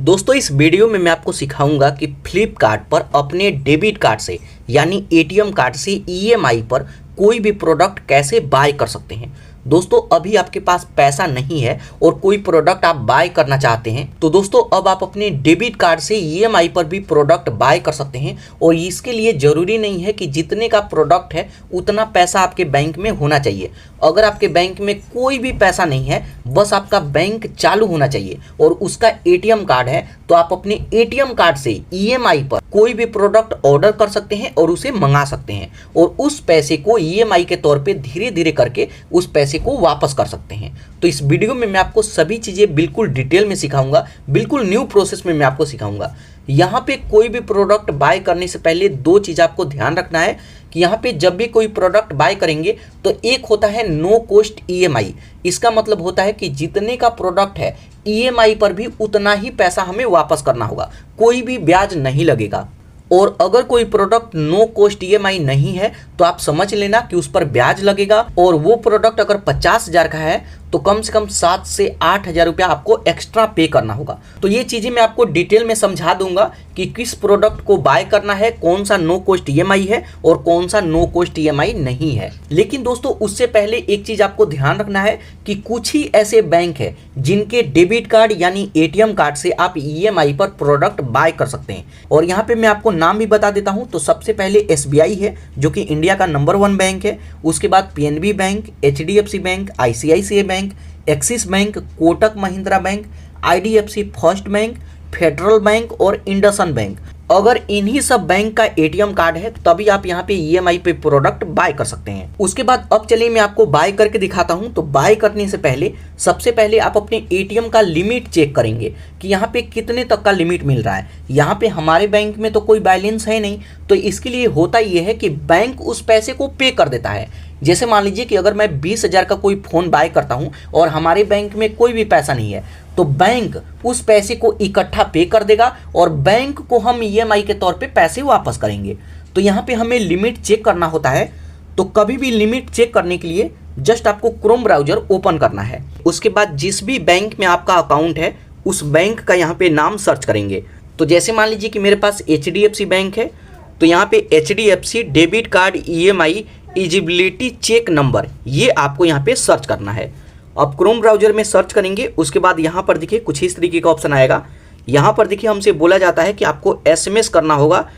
दोस्तों इस वीडियो में मैं आपको सिखाऊंगा कि फ्लिपकार्ट पर अपने डेबिट कार्ड से यानी एटीएम कार्ड से ईएमआई पर कोई भी प्रोडक्ट कैसे बाय कर सकते हैं। दोस्तों अभी आपके पास पैसा नहीं है और कोई प्रोडक्ट आप बाय करना चाहते हैं तो दोस्तों अब आप अपने डेबिट कार्ड से ईएमआई पर भी प्रोडक्ट बाय कर सकते हैं। और इसके लिए ज़रूरी नहीं है कि जितने का प्रोडक्ट है उतना पैसा आपके बैंक में होना चाहिए। अगर आपके बैंक में कोई भी पैसा नहीं है, बस आपका बैंक चालू होना चाहिए और उसका एटीएम कार्ड है, तो आप अपने एटीएम कार्ड से ईएमआई पर कोई भी प्रोडक्ट ऑर्डर कर सकते हैं और उसे मंगा सकते हैं और उस पैसे को ईएमआई के तौर पे धीरे धीरे करके उस पैसे को वापस कर सकते हैं। तो इस वीडियो में मैं आपको सभी चीज़ें बिल्कुल डिटेल में सिखाऊंगा, बिल्कुल न्यू प्रोसेस में मैं आपको सिखाऊंगा। यहाँ पे कोई भी प्रोडक्ट बाय करने से पहले दो चीज़ आपको ध्यान रखना है कि यहाँ पे जब भी कोई प्रोडक्ट बाय करेंगे तो एक होता है नो कॉस्ट ईएमआई। इसका मतलब होता है कि जितने का प्रोडक्ट है ईएमआई पर भी उतना ही पैसा हमें वापस करना होगा, कोई भी ब्याज नहीं लगेगा। और अगर कोई प्रोडक्ट नो कॉस्ट ईएमआई नहीं है तो आप समझ लेना कि उस पर ब्याज लगेगा। और वो प्रोडक्ट अगर 50,000 का है तो कम से कम 7 से 8,000 रुपया आपको एक्स्ट्रा पे करना होगा। तो ये चीज़ें मैं आपको डिटेल में समझा दूंगा कि किस प्रोडक्ट को बाय करना है, कौन सा नो कॉस्ट ईएमआई है और कौन सा नो कॉस्ट ईएमआई नहीं है। लेकिन दोस्तों उससे पहले एक चीज़ आपको ध्यान रखना है कि कुछ ही ऐसे बैंक है जिनके डेबिट कार्ड यानी एटीएम कार्ड से आप ईएमआई पर प्रोडक्ट बाय कर सकते हैं। और यहाँ पे मैं आपको नाम भी बता देता हूँ। तो सबसे पहले एसबीआई है जो कि इंडिया का नंबर 1 बैंक है। उसके बाद PNB bank, HDFC bank, ICICI bank, axis bank, Kotak Mahindra bank, IDFC first bank, federal bank और इंडसइंड बैंक। अगर इन्हीं सब बैंक का एटीएम कार्ड है तभी आप यहाँ पे ईएमआई पे प्रोडक्ट बाय कर सकते हैं। उसके बाद अब चलिए मैं आपको बाय करके दिखाता हूँ। तो बाय करने से पहले सबसे पहले आप अपने एटीएम का लिमिट चेक करेंगे कि यहाँ पे कितने तक का लिमिट मिल रहा है। यहाँ पे हमारे बैंक में तो कोई बैलेंस है नहीं, तो इसके लिए होता ये है कि बैंक उस पैसे को पे कर देता है। जैसे मान लीजिए कि अगर मैं 20,000 का कोई फ़ोन बाय करता हूँ और हमारे बैंक में कोई भी पैसा नहीं है तो बैंक उस पैसे को इकट्ठा पे कर देगा और बैंक को हम ईएमआई के तौर पे पैसे वापस करेंगे। तो यहाँ पे हमें लिमिट चेक करना होता है। तो कभी भी लिमिट चेक करने के लिए जस्ट आपको क्रोम ब्राउज़र ओपन करना है। उसके बाद जिस भी बैंक में आपका अकाउंट है उस बैंक का यहाँ पे नाम सर्च करेंगे। तो जैसे मान लीजिए कि मेरे पास एचडीएफसी बैंक है तो यहाँ पे HDFC debit card EMI eligibility check number, ये आपको यहाँ पे सर्च करना है। अब क्रोम ब्राउज़र में सर्च करेंगे, उसके बाद यहाँ पर देखिए कुछ इस तरीके का ऑप्शन आएगा। यहाँ पर देखिए हमसे बोला जाता है कि आपको एसएमएस करना होगा।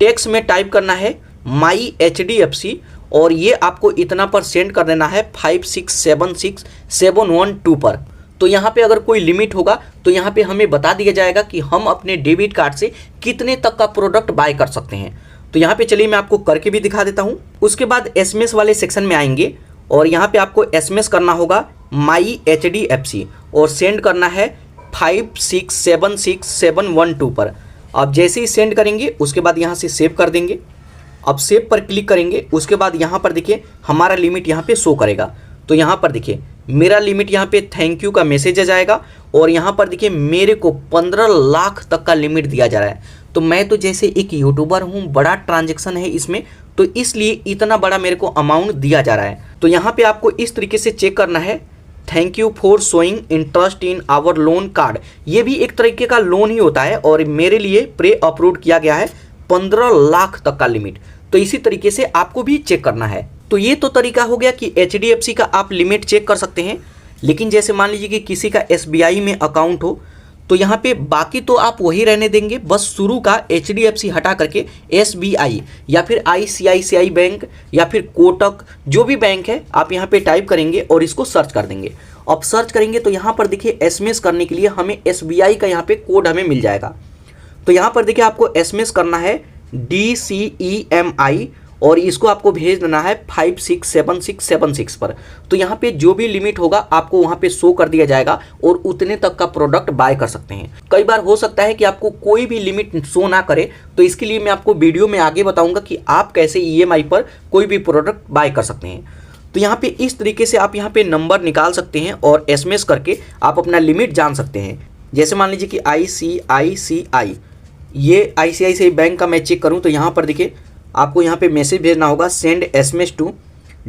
टेक्स्ट में टाइप करना है माई एचडीएफसी और ये आपको इतना पर सेंड कर देना है 5676712 पर। तो यहाँ पे अगर कोई लिमिट होगा तो यहाँ पे हमें बता दिया जाएगा कि हम अपने डेबिट कार्ड से कितने तक का प्रोडक्ट बाय कर सकते हैं। तो यहाँ पे चलिए मैं आपको करके भी दिखा देता हूँ। उसके बाद एसएमएस वाले सेक्शन में आएंगे और यहाँ पे आपको एसएमएस करना होगा माई एचडीएफसी और सेंड करना है 5676712 पर। अब जैसे ही सेंड करेंगे उसके बाद यहाँ से सेव कर देंगे। अब सेव पर क्लिक करेंगे, उसके बाद यहाँ पर देखिए हमारा लिमिट यहाँ पे शो करेगा। तो यहाँ पर देखिए मेरा लिमिट यहाँ पे थैंक यू का मैसेज आ जाएगा और यहाँ पर देखिए मेरे को 15 लाख तक का लिमिट दिया जा रहा है। तो मैं तो जैसे एक यूट्यूबर हूँ, बड़ा ट्रांजैक्शन है इसमें, तो इसलिए इतना बड़ा मेरे को अमाउंट दिया जा रहा है। तो यहाँ पे आपको इस तरीके से चेक करना है, thank you for showing interest in our loan card. ये भी एक तरीके का लोन ही होता है और मेरे लिए प्रे अप्रूव किया गया है 15 लाख तक का लिमिट। तो इसी तरीके से आपको भी चेक करना है। तो ये तो तरीका हो गया कि एचडीएफसी का आप लिमिट चेक कर सकते हैं। लेकिन जैसे मान लीजिए कि किसी का एसबीआई में अकाउंट हो तो यहाँ पे बाकी तो आप वही रहने देंगे, बस शुरू का एचडीएफसी हटा करके एसबीआई या फिर आईसीआईसीआई बैंक या फिर कोटक जो भी बैंक है आप यहाँ पे टाइप करेंगे और इसको सर्च कर देंगे। अब सर्च करेंगे तो यहाँ पर देखिए एसएमएस करने के लिए हमें एसबीआई का यहाँ पे कोड हमें मिल जाएगा। तो यहाँ पर देखिए आपको एसएमएस करना है DCEMI और इसको आपको भेज देना है 5676776 पर। तो यहाँ पे जो भी लिमिट होगा आपको वहाँ पे शो कर दिया जाएगा और उतने तक का प्रोडक्ट बाय कर सकते हैं। कई बार हो सकता है कि आपको कोई भी लिमिट शो ना करे, तो इसके लिए मैं आपको वीडियो में आगे बताऊंगा कि आप कैसे ईएमआई पर कोई भी प्रोडक्ट बाय कर सकते हैं। तो यहाँ पे इस तरीके से आप यहाँ पे नंबर निकाल सकते हैं और एसएमएस करके आप अपना लिमिट जान सकते हैं। जैसे मान लीजिए कि आईसीआईसीआई, ये आईसीआईसीआई बैंक का मैं चेक करूँ तो यहाँ पर देखिए आपको यहाँ पे मैसेज भेजना होगा, send SMS to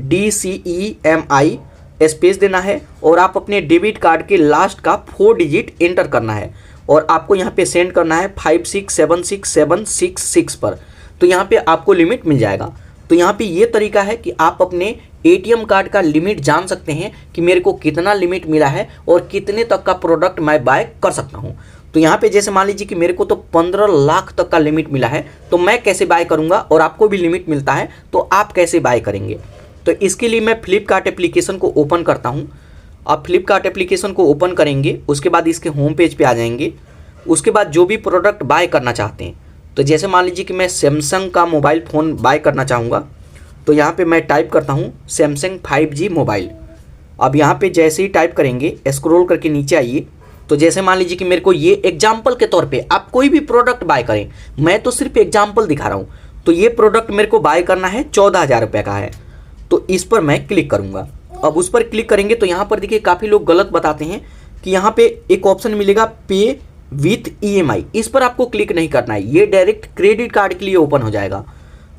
DCEMI space देना है और आप अपने डेबिट कार्ड के लास्ट का 4 डिजिट एंटर करना है और आपको यहाँ पे सेंड करना है 5676766 पर, तो यहाँ पे आपको लिमिट मिल जाएगा। तो यहाँ पे ये तरीका है कि आप अपने एटीएम कार्ड का लिमिट जान सकते हैं कि मेरे को कितना लिमिट मिला है और कितने तक का प्रोडक्ट मैं बाय कर सकता हूँ। तो यहाँ पे जैसे मान लीजिए कि मेरे को तो 15 लाख तक का लिमिट मिला है, तो मैं कैसे बाय करूँगा, और आपको भी लिमिट मिलता है तो आप कैसे बाय करेंगे। तो इसके लिए मैं फ्लिपकार्ट एप्लीकेशन को ओपन करता हूँ। आप फ्लिपकार्ट एप्लीकेशन को ओपन करेंगे, उसके बाद इसके होम पेज पे आ जाएंगे। उसके बाद जो भी प्रोडक्ट बाय करना चाहते हैं, तो जैसे मान लीजिए कि मैं सैमसंग का मोबाइल फ़ोन बाय करना चाहूँगा, तो यहाँ पे मैं टाइप करता हूँ सैमसंग 5G मोबाइल। अब यहाँ पे जैसे ही टाइप करेंगे, स्क्रॉल करके नीचे आइए। तो जैसे मान लीजिए कि मेरे को ये एग्जाम्पल के तौर पे, आप कोई भी प्रोडक्ट बाय करें, मैं तो सिर्फ एग्जाम्पल दिखा रहा हूँ। तो ये प्रोडक्ट मेरे को बाय करना है 14,000 रुपये का है, तो इस पर मैं क्लिक करूँगा। अब उस पर क्लिक करेंगे तो यहाँ पर देखिए काफ़ी लोग गलत बताते हैं कि यहाँ पे एक ऑप्शन मिलेगा पे विथ EMI, इस पर आपको क्लिक नहीं करना है, ये डायरेक्ट क्रेडिट कार्ड के लिए ओपन हो जाएगा।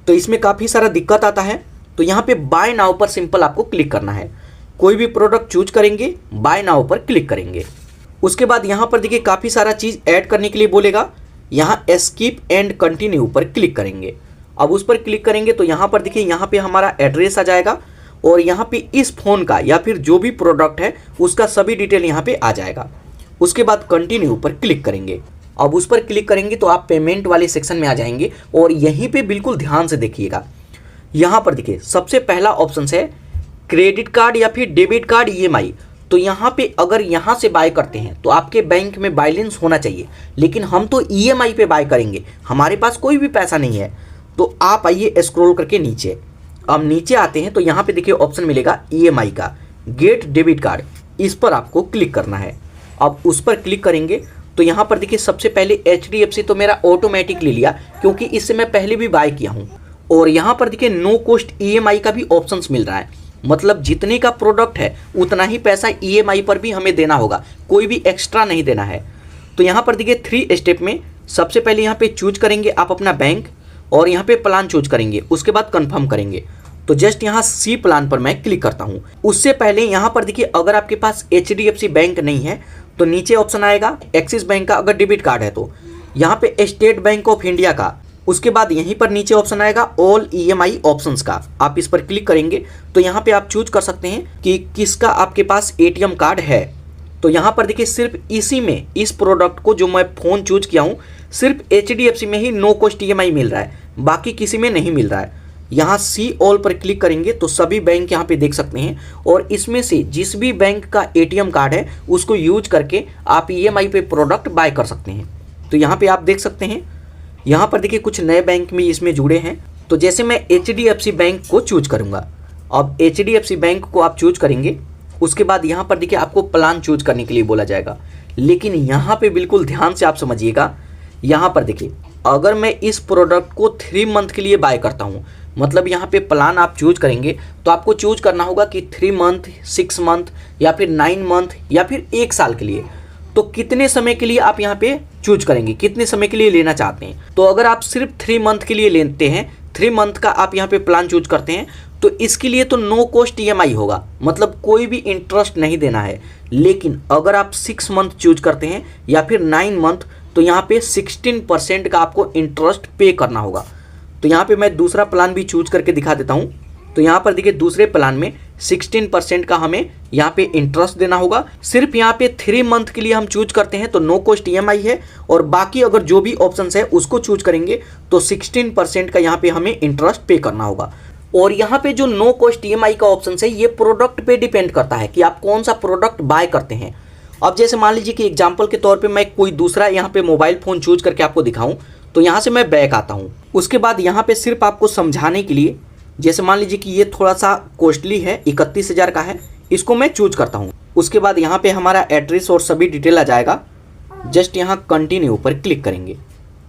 तो इसमें काफ़ी सारा दिक्कत आता है। तो यहाँ पे बाय नाउ पर सिंपल आपको क्लिक करना है। कोई भी प्रोडक्ट चूज करेंगे, बाय नाउ पर क्लिक करेंगे। उसके बाद यहाँ पर देखिए काफ़ी सारा चीज़ ऐड करने के लिए बोलेगा, यहाँ स्किप एंड कंटिन्यू पर क्लिक करेंगे। अब उस पर क्लिक करेंगे तो यहाँ पर देखिए यहाँ पे हमारा एड्रेस आ जाएगा और यहाँ पे इस फ़ोन का या फिर जो भी प्रोडक्ट है उसका सभी डिटेल यहाँ पे आ जाएगा। उसके बाद कंटिन्यू पर क्लिक करेंगे। अब उस पर क्लिक करेंगे तो आप पेमेंट वाले सेक्शन में आ जाएंगे और यहीं पे बिल्कुल ध्यान से देखिएगा। यहाँ पर देखिए सबसे पहला ऑप्शन है क्रेडिट कार्ड या फिर डेबिट कार्ड EMI। तो यहाँ पे अगर यहाँ से बाय करते हैं तो आपके बैंक में बैलेंस होना चाहिए, लेकिन हम तो EMI पे बाय करेंगे, हमारे पास कोई भी पैसा नहीं है। तो आप आइए स्क्रॉल करके नीचे। अब नीचे आते हैं तो यहाँ पे देखिए ऑप्शन मिलेगा EMI का, गेट डेबिट कार्ड, इस पर आपको क्लिक करना है। अब उस पर क्लिक करेंगे तो यहाँ पर देखिए सबसे पहले HDFC तो मेरा ऑटोमेटिक ले लिया, क्योंकि इससे मैं पहले भी बाय किया हूँ। और यहाँ पर देखिए नो कॉस्ट EMI का भी ऑप्शंस मिल रहा है, मतलब जितने का प्रोडक्ट है उतना ही पैसा EMI पर भी हमें देना होगा, कोई भी एक्स्ट्रा नहीं देना है। तो यहाँ पर देखिए 3 स्टेप में सबसे पहले यहाँ पे चूज करेंगे आप अपना बैंक और यहाँ पे प्लान चूज करेंगे, उसके बाद कंफर्म करेंगे। तो जस्ट यहाँ C प्लान पर मैं क्लिक करता हूँ। उससे पहले यहाँ पर देखिए अगर आपके पास HDFC बैंक नहीं है तो नीचे ऑप्शन आएगा एक्सिस बैंक का, अगर डेबिट कार्ड है तो यहाँ पे स्टेट बैंक ऑफ इंडिया का। उसके बाद यहीं पर नीचे ऑप्शन आएगा ऑल EMI ऑप्शंस का, आप इस पर क्लिक करेंगे तो यहाँ पे आप चूज कर सकते हैं कि किसका आपके पास ATM कार्ड है। तो यहाँ पर देखिए सिर्फ इसी में, इस प्रोडक्ट को जो मैं फ़ोन चूज किया हूँ, सिर्फ HDFC में ही नो कॉस्ट EMI मिल रहा है, बाकी किसी में नहीं मिल रहा है। यहाँ सी ऑल पर क्लिक करेंगे तो सभी बैंक यहाँ पे देख सकते हैं और इसमें से जिस भी बैंक का ATM कार्ड है उसको यूज करके आप EMI पे प्रोडक्ट बाय कर सकते हैं। तो यहाँ पे आप देख सकते हैं, यहाँ पर देखिए कुछ नए बैंक भी इसमें जुड़े हैं। तो जैसे मैं HDFC बैंक को चूज करूँगा, अब HDFC बैंक को आप चूज करेंगे, उसके बाद यहाँ पर देखिए आपको प्लान चूज करने के लिए बोला जाएगा। लेकिन यहाँ पे बिल्कुल ध्यान से आप समझिएगा, यहाँ पर देखिए अगर मैं इस प्रोडक्ट को 3 मंथ के लिए बाय करता हूँ, मतलब यहाँ पे प्लान आप चूज करेंगे तो आपको चूज करना होगा कि 3 मंथ, 6 मंथ या फिर 9 मंथ या फिर 1 साल के लिए। तो कितने समय के लिए आप यहाँ पे चूज करेंगे, कितने समय के लिए लेना चाहते हैं। तो अगर आप सिर्फ 3 मंथ के लिए लेते हैं, 3 मंथ का आप यहाँ पे प्लान चूज करते हैं, तो इसके लिए तो नो कॉस्ट EMI होगा, मतलब कोई भी इंटरेस्ट नहीं देना है। लेकिन अगर आप 6 मंथ चूज करते हैं या फिर 9 मंथ, तो यहाँ पे 16% का आपको इंटरेस्ट पे करना होगा। तो यहाँ पे मैं दूसरा प्लान भी चूज करके दिखा देता हूँ। तो यहाँ पर देखिए दूसरे प्लान में 16% का हमें यहाँ पे इंटरेस्ट देना होगा। सिर्फ यहाँ पे 3 मंथ के लिए हम चूज करते हैं तो नो कॉस्ट EMI है, और बाकी अगर जो भी ऑप्शंस है उसको चूज करेंगे तो 16% का यहाँ पे हमें इंटरेस्ट पे करना होगा। और यहाँ पे जो नो कॉस्ट EMI का ऑप्शन है ये प्रोडक्ट पे डिपेंड करता है कि आप कौन सा प्रोडक्ट बाय करते हैं। अब जैसे मान लीजिए कि एग्जाम्पल के तौर पे मैं कोई दूसरा यहाँ पे मोबाइल फ़ोन चूज करके आपको दिखाऊं, तो यहाँ से मैं बैक आता हूँ। उसके बाद यहाँ पे सिर्फ आपको समझाने के लिए, जैसे मान लीजिए कि ये थोड़ा सा कॉस्टली है, 31,000 का है, इसको मैं चूज करता हूँ। उसके बाद यहाँ पे हमारा एड्रेस और सभी डिटेल आ जाएगा। जस्ट यहाँ कंटिन्यू पर क्लिक करेंगे।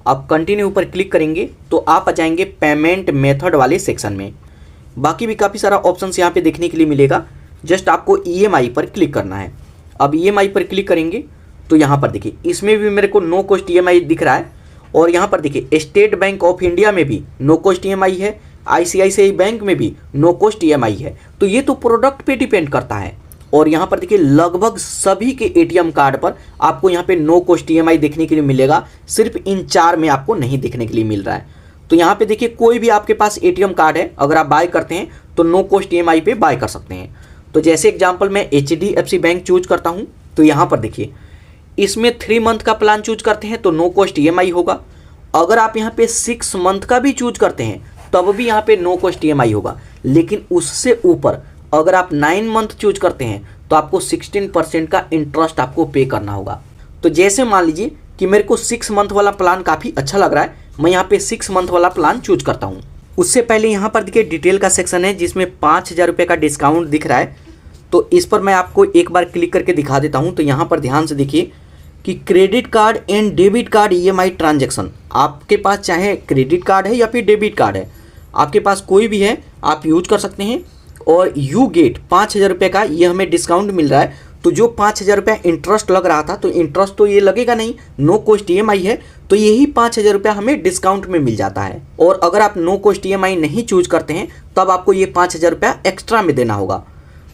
अब कंटिन्यू पर क्लिक करेंगे तो आप आ जाएंगे पेमेंट मेथड वाले सेक्शन में। बाकी भी काफ़ी सारा ऑप्शन यहाँ पे देखने के लिए मिलेगा। जस्ट आपको EMI पर क्लिक करना है। अब EMI पर क्लिक करेंगे तो यहाँ पर देखिए इसमें भी मेरे को नो कॉस्ट EMI दिख रहा है, और यहाँ पर देखिए स्टेट बैंक ऑफ इंडिया में भी नो कॉस्ट EMI है, ICICI बैंक में भी नो कॉस्ट EMI है। तो ये तो प्रोडक्ट पे डिपेंड करता है। और यहाँ पर देखिए लगभग सभी के एटीएम कार्ड पर आपको यहाँ पे नो कॉस्ट ईएमआई देखने के लिए मिलेगा, सिर्फ इन 4 में आपको नहीं देखने के लिए मिल रहा है। तो यहाँ पे देखिए कोई भी आपके पास एटीएम कार्ड है, अगर आप बाय करते हैं तो नो कॉस्ट ईएमआई पे बाय कर सकते हैं। तो जैसे एग्जांपल मैं HDFC बैंक चूज करता हूँ, तो यहाँ पर देखिए इसमें 3 मंथ का प्लान चूज करते हैं तो नो कॉस्ट ईएमआई होगा। अगर आप यहाँ पे 6 मंथ का भी चूज करते हैं तब भी यहाँ पे नो कॉस्ट ईएमआई होगा, लेकिन उससे ऊपर अगर आप 9 मंथ चूज करते हैं तो आपको 16% का इंटरेस्ट आपको पे करना होगा। तो जैसे मान लीजिए कि मेरे को 6 मंथ वाला प्लान काफ़ी अच्छा लग रहा है, मैं यहाँ पे 6 मंथ वाला प्लान चूज करता हूँ। उससे पहले यहाँ पर देखिए डिटेल का सेक्शन है जिसमें 5,000 रुपये का डिस्काउंट दिख रहा है, तो इस पर मैं आपको एक बार क्लिक करके दिखा देता हूँ। तो यहाँ पर ध्यान से देखिए कि credit card and debit card EMI transaction, आपके पास चाहे क्रेडिट कार्ड है या फिर डेबिट कार्ड है, आपके पास कोई भी है आप यूज कर सकते हैं। और यू गेट 5,000 रुपये का ये हमें डिस्काउंट मिल रहा है। तो जो 5,000 रुपये इंटरेस्ट लग रहा था, तो इंटरेस्ट तो ये लगेगा नहीं, नो कॉस्ट ईएमआई है, तो यही 5,000 रुपये हमें डिस्काउंट में मिल जाता है। और अगर आप नो कॉस्ट ईएमआई नहीं चूज करते हैं तब आपको ये 5,000 रुपये एक्स्ट्रा में देना होगा।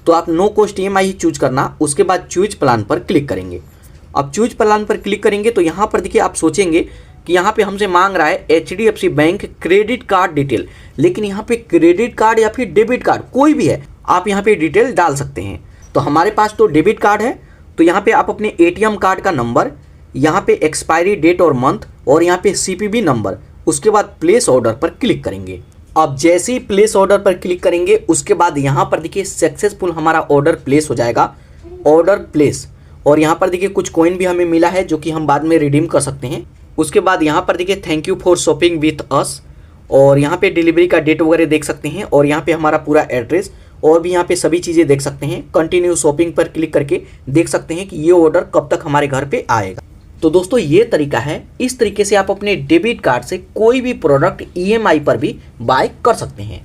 तो आप नो कॉस्ट ईएमआई ही चूज करना, उसके बाद चूज प्लान पर क्लिक करेंगे। अब चूज प्लान पर क्लिक करेंगे तो यहाँ पर देखिए आप सोचेंगे कि यहाँ पे हमसे मांग रहा है HDFC bank credit card detail, लेकिन यहाँ पे क्रेडिट कार्ड या फिर डेबिट कार्ड कोई भी है, आप यहाँ पे डिटेल डाल सकते हैं। तो हमारे पास तो डेबिट कार्ड है, तो यहाँ पे आप अपने एटीएम कार्ड का नंबर, यहाँ पे एक्सपायरी डेट और मंथ, और यहाँ पे CPB नंबर, उसके बाद प्लेस ऑर्डर पर क्लिक करेंगे। अब जैसे ही प्लेस ऑर्डर पर क्लिक करेंगे उसके बाद यहाँ पर देखिए सक्सेसफुल हमारा ऑर्डर प्लेस हो जाएगा, ऑर्डर प्लेस। और यहाँ पर देखिए कुछ कॉइन भी हमें मिला है जो कि हम बाद में रिडीम कर सकते हैं। उसके बाद यहाँ पर देखिए thank you for shopping with us, और यहाँ पे डिलीवरी का डेट वगैरह देख सकते हैं, और यहाँ पे हमारा पूरा एड्रेस और भी यहाँ पे सभी चीज़ें देख सकते हैं। कंटिन्यू शॉपिंग पर क्लिक करके देख सकते हैं कि ये ऑर्डर कब तक हमारे घर पे आएगा। तो दोस्तों ये तरीका है, इस तरीके से आप अपने डेबिट कार्ड से कोई भी प्रोडक्ट EMI पर भी बाय कर सकते हैं।